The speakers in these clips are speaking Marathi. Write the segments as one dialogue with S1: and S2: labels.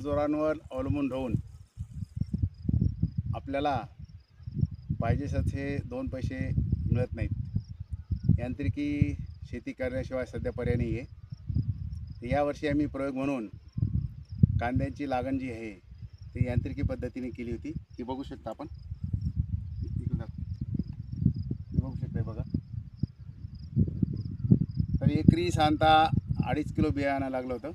S1: मजुरांवर अवलंबून राहून आपल्याला पाहिजे तसे दोन पैसे मिळत नाहीत. यांत्रिकी शेती करण्याशिवाय सध्या पर्याय नाही आहे. यावर्षी आम्ही प्रयोग म्हणून कांद्यांची लागण जी आहे ती यांत्रिकी पद्धतीने केली होती. ती बघू शकता आपण. बघू शकता बघा. तर एकरी साधारणतः 2.5 किलो बियाणं लागलं होतं.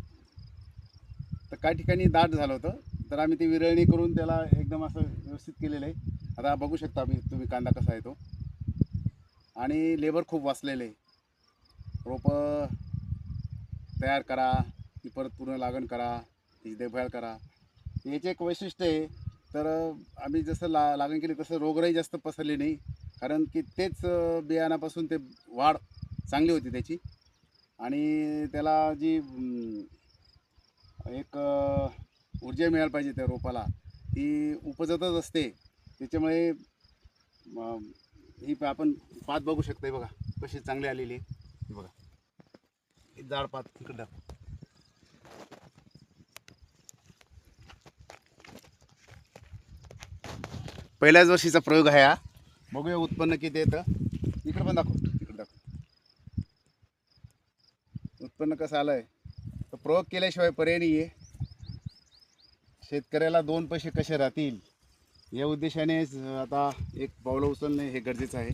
S1: तर काही ठिकाणी दाट झालं होतं, तर आम्ही ती विरळणी करून त्याला एकदम असं व्यवस्थित केलेलं आहे. आता बघू शकता तुम्ही कांदा कसा आहे तो. आणि लेबर खूप वाचलेले आहे. रोपं तयार करा, ती परत पूर्ण लागण करा, ती देखभाल करा. याचे एक वैशिष्ट्य आहे. तर आम्ही जसं लागण केली तसं रोगराई जास्त पसरली नाही, कारण की तेच बियाणापासून ते वाढ चांगली होती त्याची. आणि त्याला जी एक ऊर्जा मिळायला पाहिजे त्या रोपाला, ती उपजतच असते. त्याच्यामुळे ही आपण पात बघू शकता बघा कशी चांगली आलेली आहे. बघा ही जाड पात इकडं. पहिल्याच वर्षीचा प्रयोग आहे हा. बघूया उत्पन्न किती येतं. इकडं पण दाखव, इकडं दाखव उत्पन्न कसं आलंय. तर प्रयोग केल्याशिवाय पर्याय नाही आहे. शेतकऱ्याला दोन पैसे कसे राहतील या उद्देशाने आता एक पावलं उचलणे हे गरजेचं आहे.